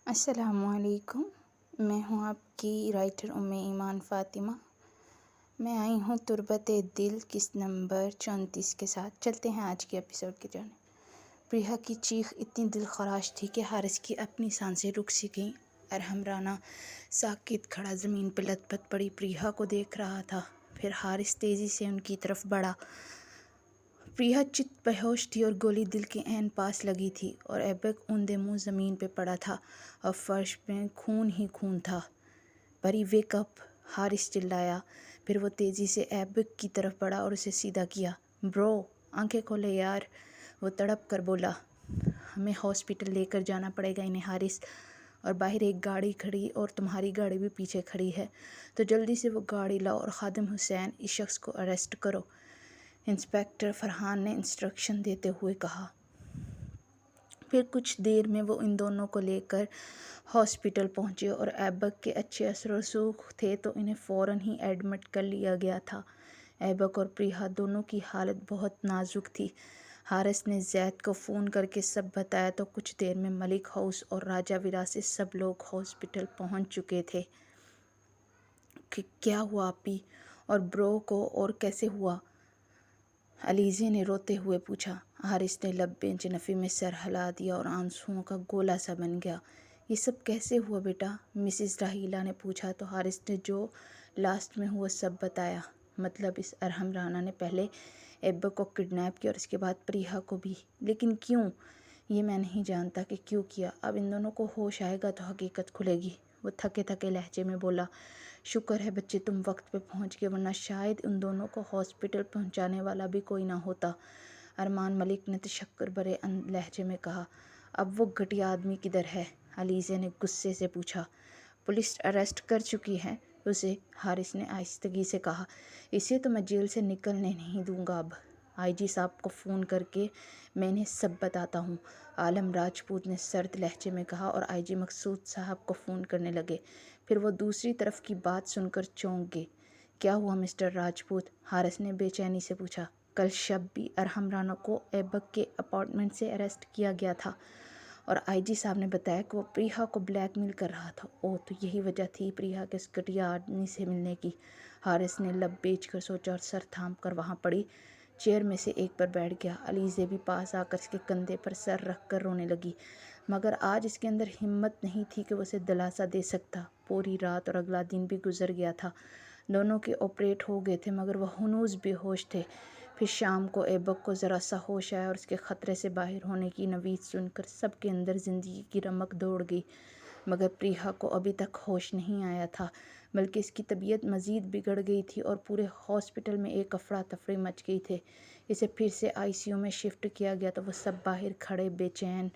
अस्सलामुअलैकुम। मैं हूँ आपकी राइटर उम्मे ईमान फ़ातिमा। मैं आई हूँ तुरबत दिल किस्त नंबर 34 के साथ। चलते हैं आज के एपिसोड की जानिब। प्रिया की चीख इतनी दिल खराश थी कि हारिस की अपनी सांसें रुक सी गईं। अरहम राना साकित खड़ा ज़मीन पर लथपथ पड़ी प्रिया को देख रहा था। फिर हारिस तेज़ी से उनकी तरफ बढ़ा। प्रिया चित बेहोश थी और गोली दिल के ऐन पास लगी थी और ऐबक ऊंधे मुंह ज़मीन पे पड़ा था और फर्श में खून ही खून था। परी वेकअप, हारिस चिल्लाया। फिर वो तेज़ी से ऐबक की तरफ बढ़ा और उसे सीधा किया। ब्रो, आंखें खोले यार, वो तड़प कर बोला। हमें हॉस्पिटल लेकर जाना पड़ेगा इन्हें हारिस, और बाहर एक गाड़ी खड़ी और तुम्हारी गाड़ी भी पीछे खड़ी है, तो जल्दी से वो गाड़ी लाओ और खादिम हुसैन इस शख्स को अरेस्ट करो, इंस्पेक्टर फरहान ने इंस्ट्रक्शन देते हुए कहा। फिर कुछ देर में वो इन दोनों को लेकर हॉस्पिटल पहुंचे और ऐबक के अच्छे असर रसूख थे तो इन्हें फ़ौरन ही एडमिट कर लिया गया था। ऐबक और प्रिया दोनों की हालत बहुत नाजुक थी। हारिस ने जैद को फ़ोन करके सब बताया तो कुछ देर में मलिक हाउस और राजा विरा से सब लोग हॉस्पिटल पहुंच चुके थे। कि क्या हुआ आपी और ब्रो को, और कैसे हुआ? अलीज़े ने रोते हुए पूछा। हारिस ने लब्बे नफ़ी में सर हिला दिया और आंसुओं का गोला सा बन गया। ये सब कैसे हुआ बेटा? मिसिस राहीला ने पूछा तो हारिस ने जो लास्ट में हुआ सब बताया। मतलब इस अरहम राना ने पहले ऐबक को किडनैप किया और इसके बाद प्रिया को भी। लेकिन क्यों, ये मैं नहीं जानता कि क्यों किया। अब इन दोनों को होश आएगा तो हकीकत खुलेगी। वो थके थके लहजे में बोला। शुक्र है बच्चे तुम वक्त पे पहुंच गए, वरना शायद उन दोनों को हॉस्पिटल पहुंचाने वाला भी कोई ना होता। अरमान मलिक ने तशक्कुर भरे लहजे में कहा। अब वो घटिया आदमी किधर है? अलीज़े ने गुस्से से पूछा। पुलिस अरेस्ट कर चुकी है उसे, हारिस ने आहिस्तगी से कहा। इसे तो मैं जेल से निकलने नहीं दूंगा। अब आईजी साहब को फ़ोन करके मैं इन्हें सब बताता हूँ, आलम राजपूत ने सर्द लहजे में कहा और आईजी मकसूद साहब को फ़ोन करने लगे। फिर वो दूसरी तरफ की बात सुनकर चौंक गए। क्या हुआ मिस्टर राजपूत? हारिस ने बेचैनी से पूछा। कल शब भी अरहम राना को ऐबक के अपार्टमेंट से अरेस्ट किया गया था और आईजी साहब ने बताया कि वो प्रिया को ब्लैकमेल कर रहा था। ओह, तो यही वजह थी प्रिया के इस घटिया आदमी से मिलने की। हारिस ने लब बेच कर सोचा और सर थाम कर वहाँ पड़ी चेयर में से एक पर बैठ गया। अलीज़े भी पास आकर इसके कंधे पर सर रख कर रोने लगी, मगर आज इसके अंदर हिम्मत नहीं थी कि वो उसे दिलासा दे सकता। पूरी रात और अगला दिन भी गुजर गया था। दोनों के ऑपरेट हो गए थे मगर वह हनूज़ बेहोश थे। फिर शाम को ऐबक को ज़रा सा होश आया और उसके ख़तरे से बाहर होने की नवीद सुनकर सबके अंदर ज़िंदगी की रमक दौड़ गई। मगर प्रिया को अभी तक होश नहीं आया था, बल्कि इसकी तबीयत मज़ीद बिगड़ गई थी और पूरे हॉस्पिटल में एक अफरा तफरी मच गई थी। इसे फिर से आईसीयू में शिफ्ट किया गया तो वह सब बाहर खड़े बेचैन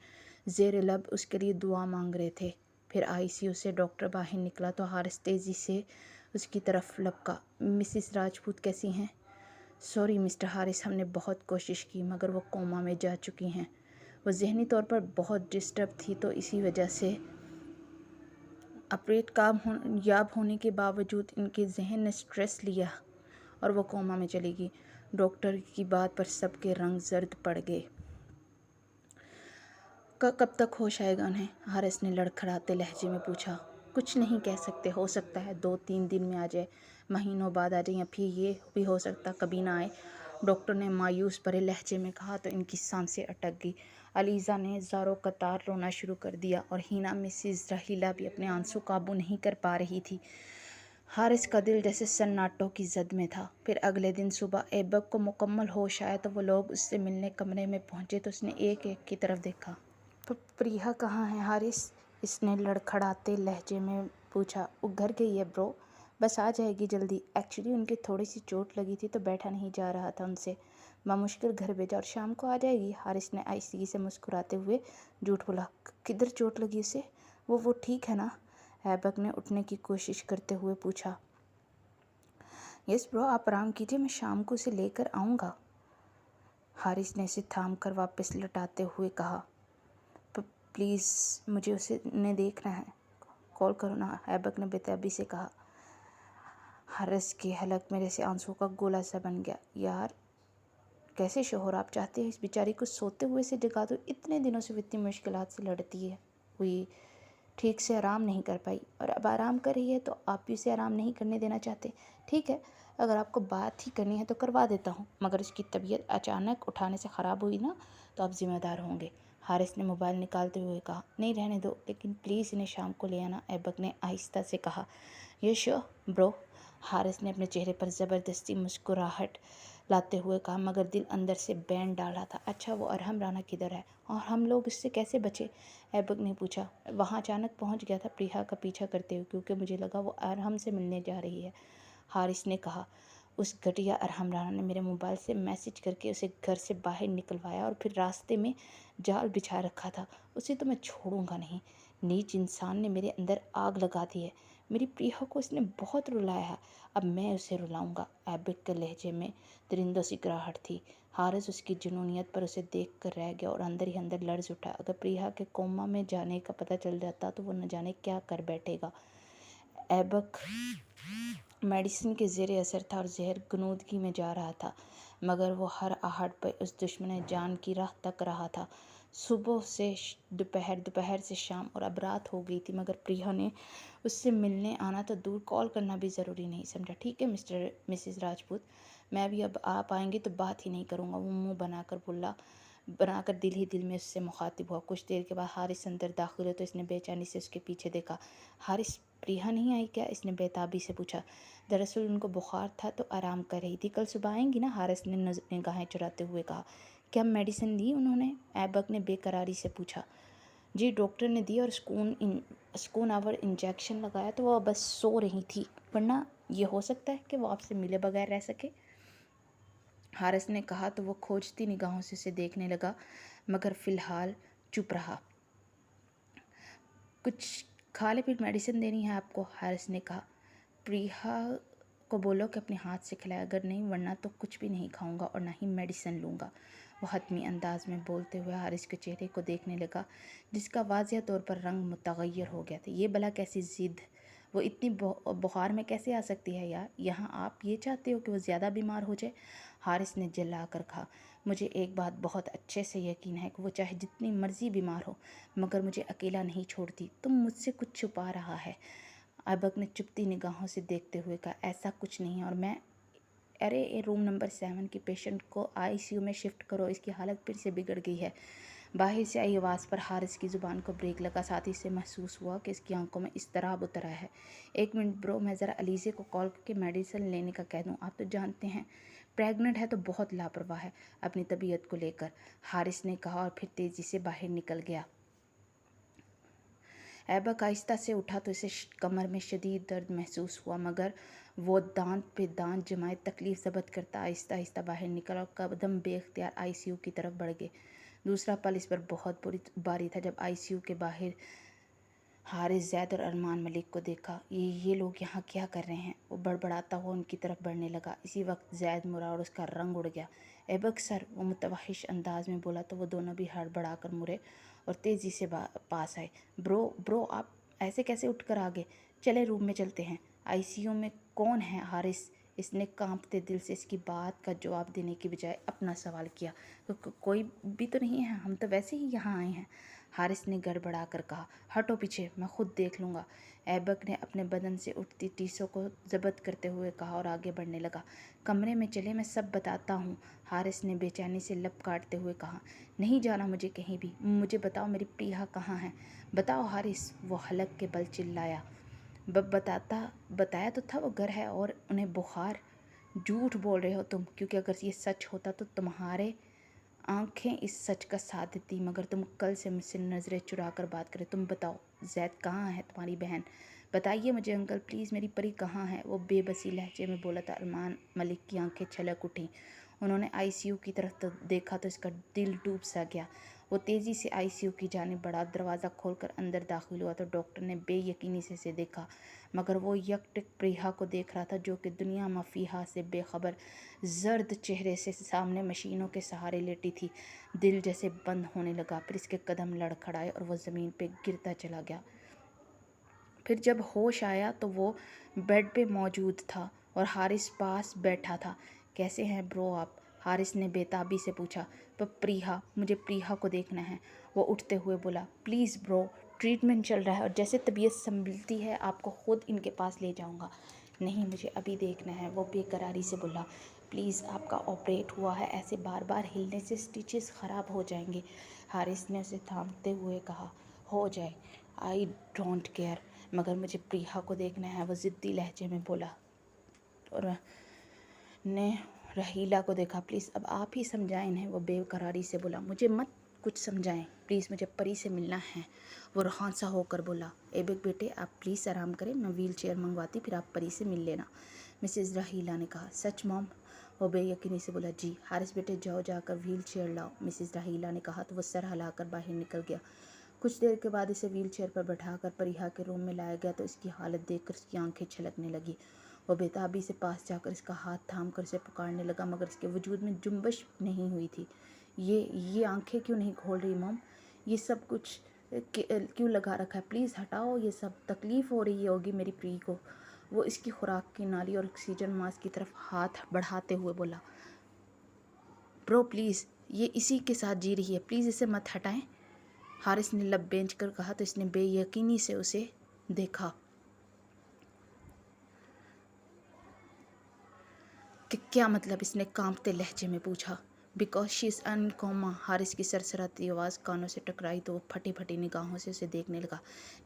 ज़ेर लब उसके लिए दुआ मांग रहे थे। फिर आईसीयू से डॉक्टर बाहर निकला तो हारिस तेज़ी से उसकी तरफ लपका। मिसिस राजपूत कैसी हैं? सॉरी मिस्टर हारिस, हमने बहुत कोशिश की मगर वो कोमा में जा चुकी हैं। वो जहनी तौर पर बहुत डिस्टर्ब थी तो इसी वजह से ऑपरेट कामयाब होने के बावजूद इनके जहन ने स्ट्रेस लिया और वो कोमा में चली गई। डॉक्टर की बात पर सबके रंग जर्द पड़ गए। कब तक होश आएगा उन्हें? हारिस ने लड़खड़ाते लहजे में पूछा। कुछ नहीं कह सकते, हो सकता है 2-3 दिन में आ जाए, महीनों बाद आ जाए, या फिर ये भी हो सकता कभी ना आए, डॉक्टर ने मायूस भरे लहजे में कहा तो इनकी सांसें अटक गई। अलीज़ा ने ज़ारो कतार रोना शुरू कर दिया और हिना मिसिस रहीला भी अपने आंसू काबू नहीं कर पा रही थी। हारिस का दिल जैसे सन्नाटों की जद में था। फिर अगले दिन सुबह ऐबक को मुकम्मल होश आया तो वो लोग उससे मिलने कमरे में पहुंचे तो उसने एक एक की तरफ देखा। तो प्रिया कहाँ है हारिस? इसने लड़खड़ाते लहजे में पूछा। वो घर गई है ब्रो, बस आ जाएगी जल्दी। एक्चुअली उनकी थोड़ी सी चोट लगी थी तो बैठा नहीं जा रहा था उनसे, बामुश्किल घर भेजा और शाम को आ जाएगी। हारिस ने आहिस्तगी से मुस्कुराते हुए झूठ बोला। किधर चोट लगी उसे? वो ठीक है ना? ऐबक ने उठने की कोशिश करते हुए पूछा। यस ब्रो, आप आराम कीजिए, मैं शाम को उसे लेकर आऊँगा, हारिस ने इसे थाम कर वापस लौटाते हुए कहा। प्लीज़ मुझे उसे ने देखना है, कॉल करो ना, ऐबक ने बेताबी से कहा। हारिस के हलक में जैसे आंसू का गोला सा बन गया। यार कैसे शोहर, आप चाहते हैं इस बेचारी को सोते हुए से जगा दो? इतने दिनों से वो इतनी मुश्किलात से लड़ती है हुई ठीक से आराम नहीं कर पाई और अब आराम कर रही है तो आप भी उसे आराम नहीं करने देना चाहते। ठीक है, अगर आपको बात ही करनी है तो करवा देता हूँ, मगर उसकी तबीयत अचानक उठाने से ख़राब हुई ना तो आप जिम्मेदार होंगे। हारिस ने मोबाइल निकालते हुए कहा। नहीं रहने दो, लेकिन प्लीज़ इन्हें शाम को ले आना, ऐबक ने आहिस्ता से कहा। ये श्योर ब्रो, हारिस ने अपने चेहरे पर ज़बरदस्ती मुस्कुराहट लाते हुए कहा, मगर दिल अंदर से बैंड डाल रहा था। अच्छा, वो अरहम राना किधर है और हम लोग इससे कैसे बचे? ऐबक ने पूछा। वहाँ अचानक पहुँच गया था प्रिया का पीछा करते हुए, क्योंकि मुझे लगा वो अरहम से मिलने जा रही है, हारिस ने कहा। उस घटिया अरहम राना ने मेरे मोबाइल से मैसेज करके उसे घर से बाहर निकलवाया और फिर रास्ते में जाल बिछा रखा था। उसे तो मैं छोड़ूंगा नहीं। नीच इंसान ने मेरे अंदर आग लगा दी है। मेरी प्रिया को इसने बहुत रुलाया है, अब मैं उसे रुलाऊंगा। ऐबक के लहजे में दरिंदों सी कराहट थी। हारिस उसकी जुनूनियत पर उसे देख कर रह गया और अंदर ही अंदर लर्ज उठा। अगर प्रिया के कोमा में जाने का पता चल जाता तो वो न जाने क्या कर बैठेगा। ऐबक मेडिसिन के ज़ेरे असर था और जहर गनूदगी में जा रहा था, मगर वो हर आहट पर उस दुश्मन जान की राह तक रहा था। सुबह से दोपहर, दोपहर से शाम और अब रात हो गई थी, मगर प्रिया ने उससे मिलने आना तो दूर, कॉल करना भी ज़रूरी नहीं समझा। ठीक है मिस्टर मिसेस राजपूत, मैं भी अब आप आएंगे तो बात ही नहीं करूँगा, वो मुँह बनाकर दिल ही दिल में उससे मुखातिब हुआ। कुछ देर के बाद हारिस अंदर दाखिल हुआ तो इसने बेचैनी से उसके पीछे देखा। हारिस, प्रिया नहीं आई क्या? इसने बेताबी से पूछा। दरअसल उनको बुखार था तो आराम कर रही थी, कल सुबह आएंगी ना, हारिस ने निगाहें चुराते हुए कहा। क्या मेडिसिन दी उन्होंने? ऐबक ने बेकरारी से पूछा। जी, डॉक्टर ने दी और स्कून आवर इंजेक्शन लगाया तो वह बस सो रही थी, वरना ये हो सकता है कि वो आपसे मिले बगैर रह सके, हारिस ने कहा तो वो खोजती निगाहों से उसे देखने लगा, मगर फ़िलहाल चुप रहा। कुछ खा ले, फिर मेडिसिन देनी है आपको, हारिस ने कहा। प्रिया को बोलो कि अपने हाथ से खिलाए, अगर नहीं वरना तो कुछ भी नहीं खाऊंगा और ना ही मेडिसिन लूँगा, वो हतमी अंदाज में बोलते हुए हारिस के चेहरे को देखने लगा, जिसका वाज़िह तौर पर रंग मुतगय्यर हो गया था। ये भला कैसी ज़िद, वो इतनी बुखार में कैसे आ सकती है यार? यहाँ आप ये चाहते हो कि वो ज़्यादा बीमार हो जाए? हारिस ने जला कर कहा। मुझे एक बात बहुत अच्छे से यकीन है कि वो चाहे जितनी मर्ज़ी बीमार हो, मगर मुझे अकेला नहीं छोड़ती। तुम मुझसे कुछ छुपा रहा है, ऐबक ने चुपती निगाहों से देखते हुए कहा। ऐसा कुछ नहीं है और मैं अरे रूम नंबर 7 की पेशेंट को आईसीयू में शिफ्ट करो, इसकी हालत फिर से बिगड़ गई है। बाहर से आई आवाज़ पर हारिस की ज़ुबान को ब्रेक लगा, साथ ही से महसूस हुआ कि इसकी आंखों में इज़्तिराब उतर आया है। एक मिनट ब्रो, मैं ज़रा अलीज़े को कॉल करके मेडिसिन लेने का कह दूँ। आप तो जानते हैं प्रेग्नेंट है तो बहुत लापरवाह है अपनी तबीयत को लेकर, हारिस ने कहा और फिर तेज़ी से बाहर निकल गया। ऐबक आहिस्ता से उठा तो इसे कमर में शदीद दर्द महसूस हुआ, मगर वो दांत पे दांत जमाए तकलीफ ज़ब्त करता आहिस्ता आहिस्ता बाहर निकला और कदम बेख्तियार आईसीयू की तरफ बढ़ गए। दूसरा पल इस पर बहुत भारी था जब आईसीयू के बाहर हारिस, जैद और अरमान मलिक को देखा। ये लोग यहाँ क्या कर रहे हैं? वो बड़बड़ाता हुआ उनकी तरफ बढ़ने लगा। इसी वक्त जैद मुड़ा और उसका रंग उड़ गया। ऐबक सर, वो मुतवहिश अंदाज में बोला तो वो दोनों भी हड़बड़ाकर मुड़े और तेज़ी से पास आए। ब्रो आप ऐसे कैसे उठ कर आ गए? चले रूम में चलते हैं। आईसीयू में कौन है हारिस? इसने कांपते दिल से इसकी बात का जवाब देने की बजाय अपना सवाल किया। तो कोई भी तो नहीं है, हम तो वैसे ही यहाँ आए हैं, हारिस ने गड़बड़ा कर कहा। हटो पीछे, मैं खुद देख लूँगा, ऐबक ने अपने बदन से उठती टीसों को ज़ब्त करते हुए कहा और आगे बढ़ने लगा। कमरे में चले, मैं सब बताता हूँ, हारिस ने बेचैनी से लब काटते हुए कहा। नहीं जाना मुझे कहीं भी, मुझे बताओ मेरी प्रिया कहाँ है? बताओ हारिस, वो हलक के बल चिल्लाया। बताया तो था वो घर है और उन्हें बुखार। झूठ बोल रहे हो तुम, क्योंकि अगर ये सच होता तो तुम्हारे आंखें इस सच का साथ देती, मगर तुम कल से मुझसे नज़रें चुरा कर बात करें। तुम बताओ, जैद कहाँ है तुम्हारी बहन? बताइए मुझे अंकल प्लीज़, मेरी परी कहाँ है? वो बेबसी लहजे में बोला था। अरमान मलिक की आंखें छलक उठीं। उन्होंने आईसीयू की तरफ तो देखा तो इसका दिल डूब सा गया। वो तेज़ी से आईसीयू की जानिब बढ़ा। दरवाज़ा खोलकर अंदर दाखिल हुआ तो डॉक्टर ने बेयकीनी से इसे देखा, मगर वो यकटक प्रिया को देख रहा था, जो कि दुनिया मफ़ीहा से बेखबर जर्द चेहरे से सामने मशीनों के सहारे लेटी थी। दिल जैसे बंद होने लगा, फिर इसके कदम लड़खड़ाए और वह ज़मीन पे गिरता चला गया। फिर जब होश आया तो वो बेड पे मौजूद था और हारिस पास बैठा था। कैसे हैं ब्रो आप? हारिस ने बेताबी से पूछा। पर प्रिया, मुझे प्रिया को देखना है, वो उठते हुए बोला। प्लीज़ ब्रो, ट्रीटमेंट चल रहा है और जैसे तबीयत संभलती है आपको खुद इनके पास ले जाऊंगा। नहीं, मुझे अभी देखना है, वो बेकरारी से बोला। प्लीज़, आपका ऑपरेट हुआ है, ऐसे बार बार हिलने से स्टिचेस ख़राब हो जाएंगे। हारिस ने उसे थामते हुए कहा, हो जाए, आई डोंट केयर, मगर मुझे प्रिया को देखना है, वो ज़िद्दी लहजे में बोला। और ने रहीला को देखा। प्लीज़ अब आप ही समझाएं इन्हें, वो बेकरारी से बोला। मुझे मत कुछ समझाएं प्लीज़, मुझे परी से मिलना है, वो रुहान सा होकर बोला। एबेक बेटे, आप प्लीज़ आराम करें, मैं व्हील चेयर मंगवाती, फिर आप परी से मिल लेना, मिसेज़ रहीला ने कहा। सच मॉम, वो बेयकीनी से बोला। जी। हारिस बेटे, जाओ जाकर व्हील चेयर लाओ, मिसेज़ रहीला ने कहा तो वो सर हिलाकर बाहर निकल गया। कुछ देर के बाद इसे व्हील चेयर पर बैठाकर परिहा के रूम में लाया गया तो इसकी हालत देखकर उसकी आंखें छलकने लगी। वो बेताबी से पास जाकर इसका हाथ थाम कर इसे पुकारने लगा, मगर इसके वजूद में जुम्बश नहीं हुई थी। ये आंखें क्यों नहीं खोल रही मॉम? ये सब कुछ क्यों लगा रखा है? प्लीज़ हटाओ ये सब, तकलीफ़ हो रही होगी मेरी प्री को। वो इसकी खुराक की नाली और ऑक्सीजन मास्क की तरफ हाथ बढ़ाते हुए बोला। ब्रो प्लीज़, ये इसी के साथ जी रही है, प्लीज़ इसे मत हटाएं। हारिस ने लब बेंच कर कहा तो इसने बेयकीनी से उसे देखा। कि क्या मतलब? इसने कांपते लहजे में पूछा। Because she is in coma. Haris की सरसराती आवाज़ कानों से टकराई तो वो फटी फटी निगाहों से उसे देखने लगा।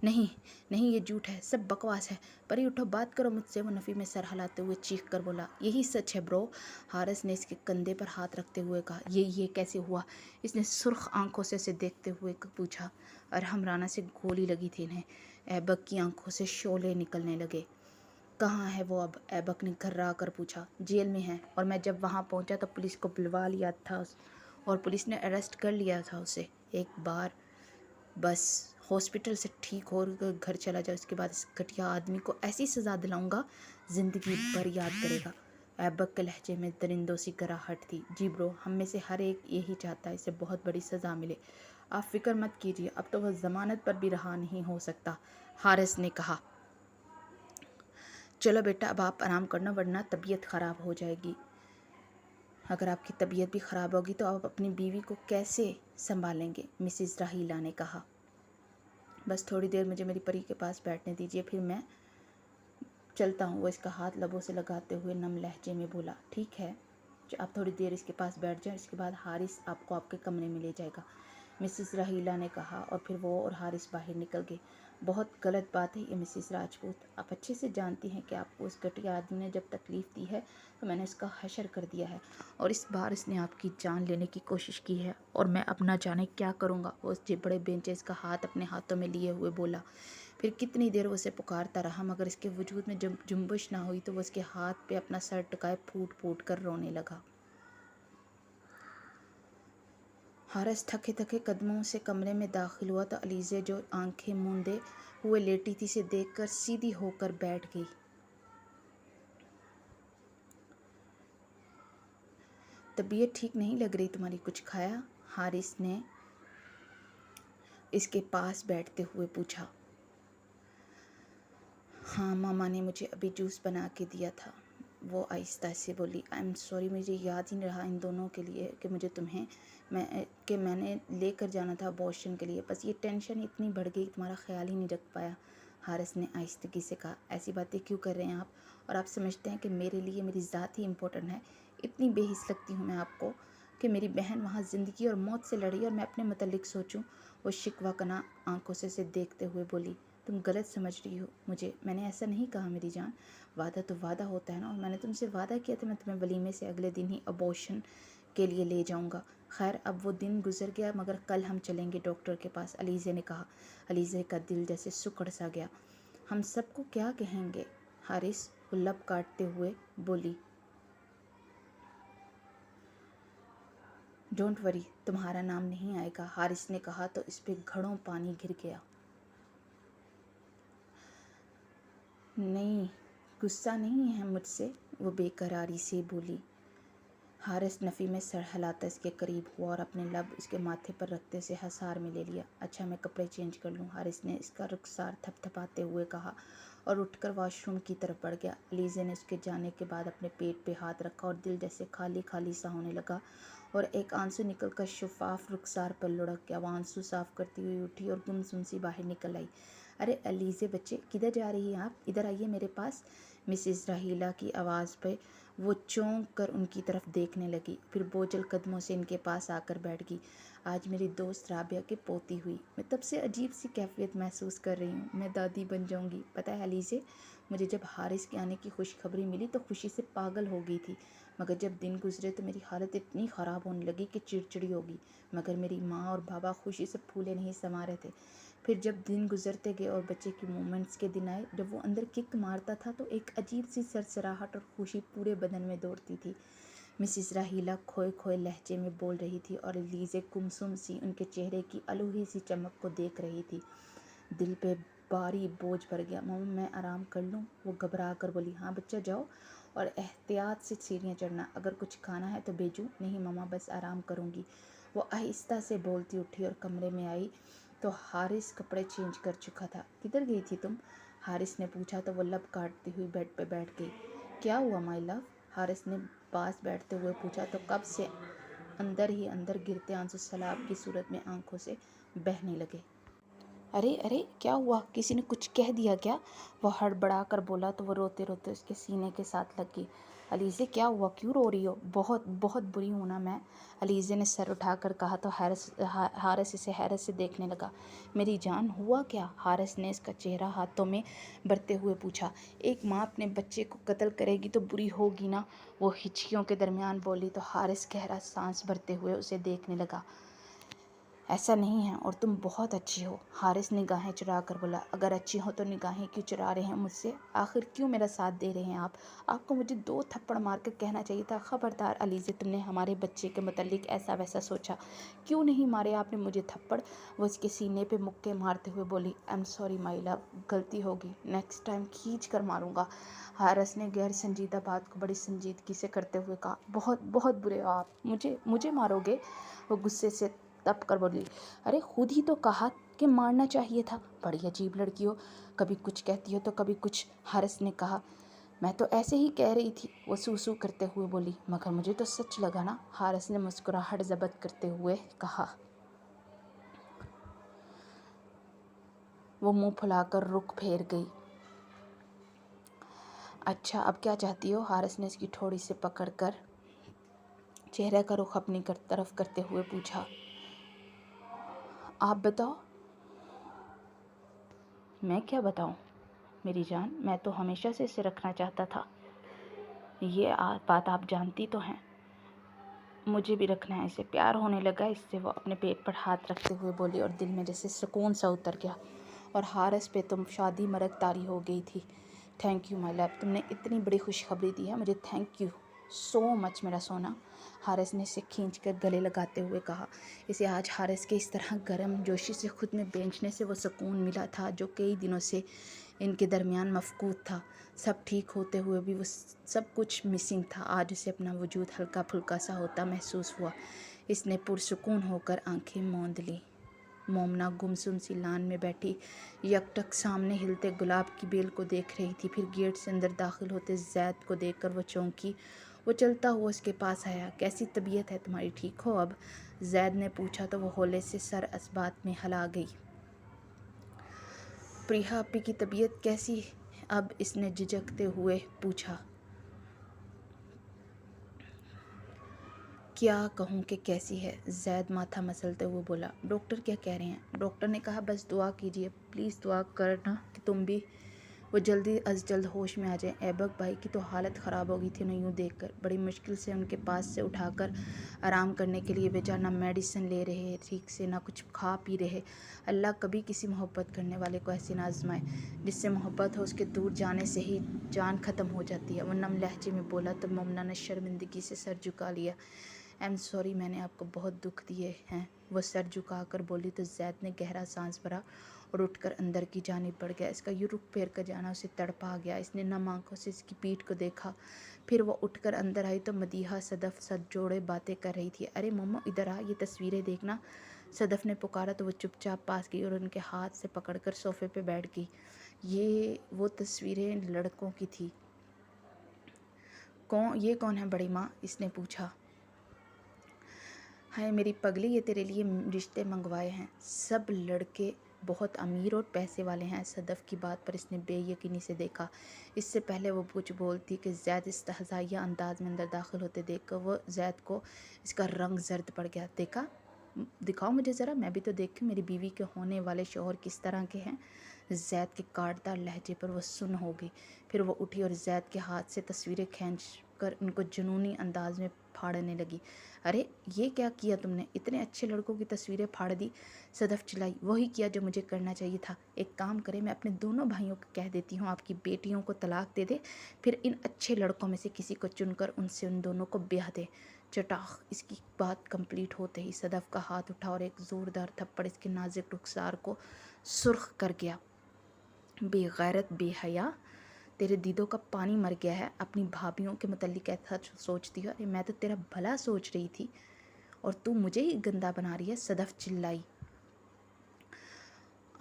नहीं नहीं, ये झूठ है, सब बकवास है। परी उठो, बात करो मुझसे, वो नफ़ी में सर हिलाते हुए चीख कर बोला। यही सच है ब्रो, हारिस ने इसके कंधे पर हाथ रखते हुए कहा। ये कैसे हुआ? इसने सुर्ख आंखों से उसे देखते हुए पूछा। और हमराना से गोली लगी थी इन्हें। ऐबक की आंखों से शोले निकलने लगे। कहाँ है वो अब? ऐबक ने घर्रा कर पूछा। जेल में है, और मैं जब वहाँ पहुँचा तो पुलिस को बुलवा लिया था और पुलिस ने अरेस्ट कर लिया था उसे। एक बार बस हॉस्पिटल से ठीक हो घर चला जाए, उसके बाद इस घटिया आदमी को ऐसी सज़ा दिलाऊंगा ज़िंदगी भर याद करेगा। ऐबक के लहजे में दरिंदों सी कराहट थी। जी ब्रो, हम में से हर एक यही चाहता है इसे बहुत बड़ी सज़ा मिले। आप फिक्र मत कीजिए, अब तो वह ज़मानत पर भी रहा नहीं हो सकता, हारिस ने कहा। चलो बेटा, अब आप आराम करना, वरना तबीयत ख़राब हो जाएगी। अगर आपकी तबीयत भी ख़राब होगी तो आप अपनी बीवी को कैसे संभालेंगे? मिसेज़ राहीला ने कहा। बस थोड़ी देर मुझे मेरी परी के पास बैठने दीजिए, फिर मैं चलता हूँ, वो इसका हाथ लबों से लगाते हुए नम लहजे में बोला। ठीक है, आप थोड़ी देर इसके पास बैठ जाएं, इसके बाद हारिस आपको आपके कमरे में ले जाएगा, मिसेज़ रहीला ने कहा। और फिर वो और हारिस बाहर निकल गए। बहुत गलत बात है ये मिसेस राजपूत, आप अच्छे से जानती हैं कि आपको उस घटिया आदमी ने जब तकलीफ़ दी है तो मैंने उसका हशर कर दिया है, और इस बार इसने आपकी जान लेने की कोशिश की है, और मैं अब ना जाने क्या करूँगा। वो उस बड़े बेंचेस का हाथ अपने हाथों में लिए हुए बोला। फिर कितनी देर वो उसे पुकारता रहा, मगर इसके वजूद में जब जुम्बश ना हुई तो वो उसके हाथ पे अपना सर टिकाए फूट फूट कर रोने लगा। हारिस थके थके कदमों से कमरे में दाखिल हुआ तो अलीज़े, जो आंखें मूंदे हुए लेटी थी, इसे देखकर सीधी होकर बैठ गई। तबीयत ठीक नहीं लग रही तुम्हारी, कुछ खाया? हारिस ने इसके पास बैठते हुए पूछा। हाँ, मामा ने मुझे अभी जूस बना के दिया था, वो आहिस्ता से बोली। आई एम सॉरी, मुझे याद ही नहीं रहा इन दोनों के लिए कि मुझे तुम्हें मैंने लेकर जाना था अबॉर्शन के लिए। बस ये टेंशन इतनी बढ़ गई, तुम्हारा ख्याल ही नहीं रख पाया, हारिस ने आहिस्तगी से कहा। ऐसी बातें क्यों कर रहे हैं आप? और आप समझते हैं कि मेरे लिए मेरी ज़ात ही इम्पोर्टेंट है? इतनी बेहिस लगती हूँ मैं आपको कि मेरी बहन वहाँ ज़िंदगी और मौत से लड़ी और मैं अपने मतलब सोचूं? वो शिकवा कना आंखों से देखते हुए बोली। तुम गलत समझ रही हो मुझे, मैंने ऐसा नहीं कहा मेरी जान। वादा तो वादा होता है ना, और मैंने तुमसे वादा किया था मैं तुम्हें वलीमे से अगले दिन ही अबॉर्शन के लिए ले जाऊंगा। खैर, अब वो दिन गुजर गया, मगर कल हम चलेंगे डॉक्टर के पास, अलीज़े ने कहा। अलीज़े का दिल जैसे सुकड़ सा गया। हम सबको क्या कहेंगे? हारिस वो लब काटते हुए बोली। डोंट वरी, तुम्हारा नाम नहीं आएगा, हारिस ने कहा तो इस पे घड़ों पानी गिर गया। नहीं, गुस्सा नहीं है मुझसे, वो बेकरारी से बोली। हारिस नफ़ी में सर हिलाता इसके करीब हुआ और अपने लब इसके माथे पर रखते से हसार में ले लिया। अच्छा, मैं कपड़े चेंज कर लूँ, हारिस ने इसका रुखसार थपथपाते हुए कहा और उठकर वॉशरूम की तरफ बढ़ गया। अलीज़े ने उसके जाने के बाद अपने पेट पे हाथ रखा और दिल जैसे खाली खाली सा होने लगा और एक आंसू निकलकर शफाफ रुखसार पर लुढ़क गया। वो आंसू साफ करती हुई उठी और गुमसुम सी बाहर निकल आई। अरे अलीज़े बच्चे, किधर जा रही हैं आप? इधर आइए मेरे पास। मिसिस राहीला की आवाज़ पे वो चौंक कर उनकी तरफ देखने लगी, फिर बोझल कदमों से इनके पास आकर बैठ गई। आज मेरी दोस्त राबिया की पोती हुई। मैं तब से अजीब सी कैफियत महसूस कर रही हूँ। मैं दादी बन जाऊँगी। पता है अलीज़े, मुझे जब हारिस के आने की खुशखबरी मिली तो खुशी से पागल हो गई थी, मगर जब दिन गुजरे तो मेरी हालत इतनी ख़राब होने लगी कि चिड़चिड़ी होगी। मगर मेरी माँ और बाबा खुशी से फूले नहीं समा रहे थे। फिर जब दिन गुजरते गए और बच्चे की मूवमेंट्स के दिन आए, जब वो अंदर किक मारता था तो एक अजीब सी सरसराहट और खुशी पूरे बदन में दौड़ती थी। मिसिस राहीला खोए खोए लहजे में बोल रही थी और लीज़े गुमसुम सी उनके चेहरे की अलूही सी चमक को देख रही थी। दिल पे भारी बोझ भर गया। मम्मा मैं आराम कर लूँ? वो घबरा कर बोली। हाँ बच्चा जाओ, और एहतियात से सीढ़ियाँ चढ़ना। अगर कुछ खाना है तो भेजूँ? नहीं मम्मा, बस आराम करूँगी। वो आहिस्ता से बोलती उठी और कमरे में आई तो हारिस कपड़े चेंज कर चुका था। किधर गई थी तुम? हारिस ने पूछा तो वो लब काटती हुई बेड पे बैठ गई। क्या हुआ माय लव? हारिस ने पास बैठते हुए पूछा तो कब से अंदर ही अंदर गिरते आंसू सैलाब की सूरत में आंखों से बहने लगे। अरे अरे, क्या हुआ? किसी ने कुछ कह दिया क्या? वो हड़बड़ा कर बोला तो वो रोते रोते उसके सीने के साथ लग गई। अलीज़े क्या हुआ? क्यों रो रही हो? बहुत बहुत बुरी हूँ ना मैं? अलीज़े ने सर उठाकर कहा तो हारिस इसे हैरत से देखने लगा। मेरी जान, हुआ क्या? हारिस ने इसका चेहरा हाथों में भरते हुए पूछा। एक माँ अपने बच्चे को कत्ल करेगी तो बुरी होगी ना? वो हिचकियों के दरमियान बोली तो हारिस गहरा सांस भरते हुए उसे देखने लगा। ऐसा नहीं है, और तुम बहुत अच्छी हो। हारिस निगाहें चुरा कर बोला। अगर अच्छी हो तो निगाहें क्यों चुरा रहे हैं मुझसे? आखिर क्यों मेरा साथ दे रहे हैं आप? आपको मुझे 2 थप्पड़ मार कर कहना चाहिए था, खबरदार अलीज़े, तुमने हमारे बच्चे के मुताल्लिक ऐसा वैसा सोचा। क्यों नहीं मारे आपने मुझे थप्पड़? वो उसके सीने पे मुक्के मारते हुए बोली। I am sorry my love, गलती होगी, नेक्स्ट टाइम खींच कर मारूंगा। हारिस ने गैर संजीदा बात को बड़ी संजीदगी से करते हुए कहा। बहुत बहुत बुरे हो आप, मुझे मारोगे? वो गुस्से से तप कर बोली। अरे खुद ही तो कहा कि मारना चाहिए था। बड़ी अजीब लड़की हो, कभी कुछ कहती हो तो कभी कुछ। हारिस ने कहा। मैं तो ऐसे ही कह रही थी, वो सूसू करते हुए बोली। मगर मुझे तो सच लगा ना, हारिस ने मुस्कुराहट जब्त करते हुए कहा। वो मुंह फुलाकर रुख फेर गई। अच्छा अब क्या चाहती हो? हारिस ने इसकी ठोड़ी से पकड़कर चेहरे का रुख अपनी तरफ करते हुए पूछा। आप बताओ। मैं क्या बताऊं मेरी जान, मैं तो हमेशा से इसे रखना चाहता था। ये बात आप जानती तो हैं। मुझे भी रखना है इसे, प्यार होने लगा इससे। वो अपने पेट पर हाथ रखते हुए बोली और दिल में जैसे सुकून सा उतर गया। और हारिस पे तुम शादी मरग तारी हो गई थी। थैंक यू माय लव, तुमने इतनी बड़ी खुशखबरी दी है मुझे। थैंक यू सो मच मेरा सोना। हारिस ने इसे खींच कर गले लगाते हुए कहा। इसे आज हारिस के इस तरह गर्म जोशी से खुद में बेंचने से वो सुकून मिला था जो कई दिनों से इनके दरमियान मफकूद था। सब ठीक होते हुए भी वो सब कुछ मिसिंग था। आज उसे अपना वजूद हल्का फुल्का सा होता महसूस हुआ। इसने पुरसुकून होकर आंखें मूंद ली। मोमना गुमसुम सी लान में बैठी यकटक सामने हिलते गुलाब की बेल को देख रही थी। फिर गेट से अंदर दाखिल होते जैद को देखकर वो चौंकी। वो चलता हुआ उसके पास आया। कैसी तबीयत है तुम्हारी, ठीक हो अब? जैद ने पूछा तो वो होले से सर असबात में हला गई। प्रिया आपी की तबीयत कैसी है अब? इसने झिझकते हुए पूछा। क्या कहूँ कि कैसी है? जैद माथा मसलते हुए बोला। डॉक्टर क्या कह रहे हैं? डॉक्टर ने कहा बस दुआ कीजिए, प्लीज़ दुआ करना कि तुम भी वो जल्दी अज जल्द होश में आ जाए। ऐबक भाई की तो हालत ख़राब हो गई थी उन्हें यूँ देखकर। बड़ी मुश्किल से उनके पास से उठाकर आराम करने के लिए बेचारा ना मेडिसिन ले रहे ठीक से, ना कुछ खा पी रहे। अल्लाह कभी किसी मोहब्बत करने वाले को ऐसे ना आजमाए। जिससे मोहब्बत हो उसके दूर जाने से ही जान ख़त्म हो जाती है। वो नम लहजे में बोला तो मुमना ने शर्मिंदगी से सर झुका लिया। आई एम सॉरी, मैंने आपको बहुत दुख दिए हैं, वो सर झुकाकर बोली तो जैद ने गहरा सांस भरा और उठकर अंदर की जानिब बढ़ गया। इसका यूँ रुख फेर कर जाना उसे तड़पा गया। इसने नम आंखों से इसकी पीठ को देखा। फिर वो उठकर अंदर आई तो मदीहा सदफ़ सद जोड़े बातें कर रही थी। अरे मोमो इधर आ, ये तस्वीरें देखना। सदफ़ ने पुकारा तो वो चुपचाप पास गई और उनके हाथ से पकड़कर सोफ़े पे बैठ गई। ये वो तस्वीरें लड़कों की थी। ये कौन है बड़ी माँ? इसने पूछा। हाय मेरी पगली, ये तेरे लिए रिश्ते मंगवाए हैं। सब लड़के बहुत अमीर और पैसे वाले हैं। सदफ़ की बात पर इसने बेयकीनी से देखा। इससे पहले वो कुछ बोलती कि ज़ैद इस्तहज़ाइया अंदाज में अंदर दाखिल होते देखकर वो ज़ैद को इसका रंग जर्द पड़ गया। देखा, दिखाओ मुझे ज़रा, मैं भी तो देखूं मेरी बीवी के होने वाले शौहर किस तरह के हैं। ज़ैद के काटदार लहजे पर वो सुन हो गई। फिर वो उठी और ज़ैद के हाथ से तस्वीरें खींच कर उनको जुनूनी अंदाज में फाड़ने लगी। अरे ये क्या किया तुमने, इतने अच्छे लड़कों की तस्वीरें फाड़ दी। सदफ़ चिल्लाई। वही किया जो मुझे करना चाहिए था। एक काम करे, मैं अपने दोनों भाइयों को कह देती हूँ आपकी बेटियों को तलाक दे दे, फिर इन अच्छे लड़कों में से किसी को चुनकर उनसे उन दोनों को ब्याह दे। चटाख। इसकी बात कंप्लीट होते ही सदफ़ का हाथ उठा और एक ज़ोरदार थप्पड़ इसके नाजुक रुखसार को सुर्ख कर गया। बेगैरत, बेहया, तेरे दीदों का पानी मर गया है। अपनी भाभीयों के मुतल्लिक ऐसा सोचती है? अरे मैं तो तेरा भला सोच रही थी और तू मुझे ही गंदा बना रही है। सदफ़ चिल्लाई।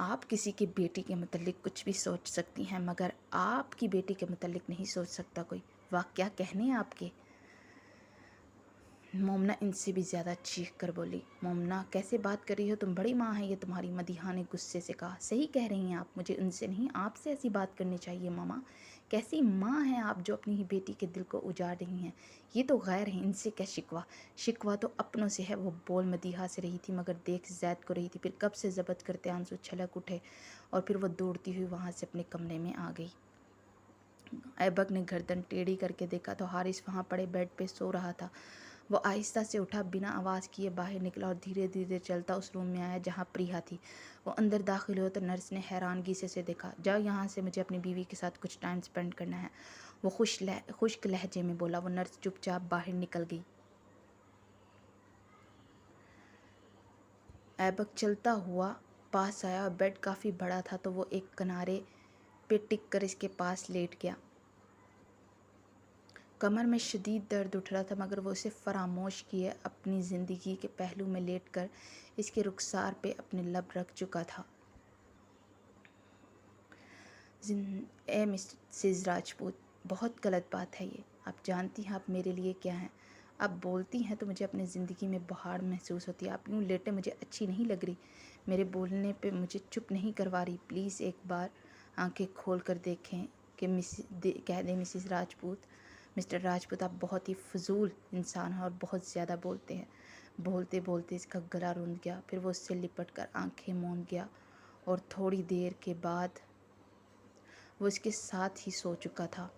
आप किसी की बेटी के मुतल्लिक कुछ भी सोच सकती हैं, मगर आपकी बेटी के मुतल्लिक नहीं सोच सकता कोई। वाह क्या कहने हैं आपके। मोमना इनसे भी ज़्यादा चीख कर बोली। मोमना कैसे बात कर रही हो तुम, बड़ी माँ है ये तुम्हारी। मदीहा ने गुस्से से कहा। सही कह रही हैं आप, मुझे उनसे नहीं आपसे ऐसी बात करनी चाहिए। मामा कैसी माँ हैं आप जो अपनी ही बेटी के दिल को उजाड़ रही हैं। ये तो गैर है, इनसे क्या शिकवा। शिकवा तो अपनों से है। वो बोल मदीहा से रही थी मगर देख ज़ैद को रही थी। फिर कब से ज़ब्त करते आंसू छलक उठे और फिर वह दौड़ती हुई वहाँ से अपने कमरे में आ गई। ऐबक ने गर्दन टेढ़ी करके देखा तो हारिस वहाँ पड़े बेड पे सो रहा था। वो आहिस्ता से उठा, बिना आवाज़ किए बाहर निकला और धीरे धीरे चलता उस रूम में आया जहाँ प्रिया थी। वो अंदर दाखिल हुआ तो नर्स ने हैरानगी से देखा। जाओ यहाँ से, मुझे अपनी बीवी के साथ कुछ टाइम स्पेंड करना है, वो खुश्क लहजे में बोला। वो नर्स चुपचाप बाहर निकल गई। ऐबक चलता हुआ पास आया और बेड काफ़ी बड़ा था तो वो एक किनारे पे टिक कर इसके पास लेट गया। कमर में शदीद दर्द उठ रहा था मगर वो उसे फरामोश किए अपनी ज़िंदगी के पहलू में लेटकर इसके रुखसार पे अपने लब रख चुका था। मिसेज़ राजपूत, बहुत गलत बात है ये। आप जानती हैं आप मेरे लिए क्या हैं। आप बोलती हैं तो मुझे अपनी ज़िंदगी में बहार महसूस होती है। आप यूँ लेटे मुझे अच्छी नहीं लग रही। मेरे बोलने पे मुझे चुप नहीं करवा रही। प्लीज़ एक बार आंखें खोल कर देखें कि कह दें मिसेज़ राजपूत। मिस्टर राजपूत, आप बहुत ही फजूल इंसान हैं और बहुत ज़्यादा बोलते हैं। बोलते बोलते इसका गला रुंध गया। फिर वो उससे लिपट कर आँखें मूंद गया और थोड़ी देर के बाद वो इसके साथ ही सो चुका था।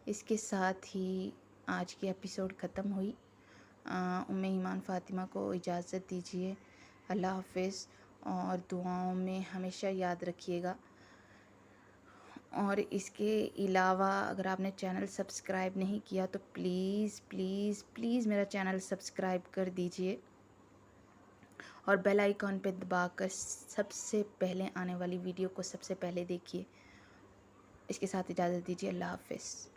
इसके साथ ही आज की एपिसोड ख़त्म हुई। उम्मे ईमान फ़ातिमा को इजाज़त दीजिए। अल्लाह हाफ़िज़ और दुआओं में हमेशा याद रखिएगा। और इसके अलावा अगर आपने चैनल सब्सक्राइब नहीं किया तो प्लीज़ प्लीज़ प्लीज़ मेरा चैनल सब्सक्राइब कर दीजिए और बेल आइकॉन पे दबाकर सबसे पहले आने वाली वीडियो को सबसे पहले देखिए। इसके साथ इजाज़त दीजिए। अल्लाह हाफ़िज़।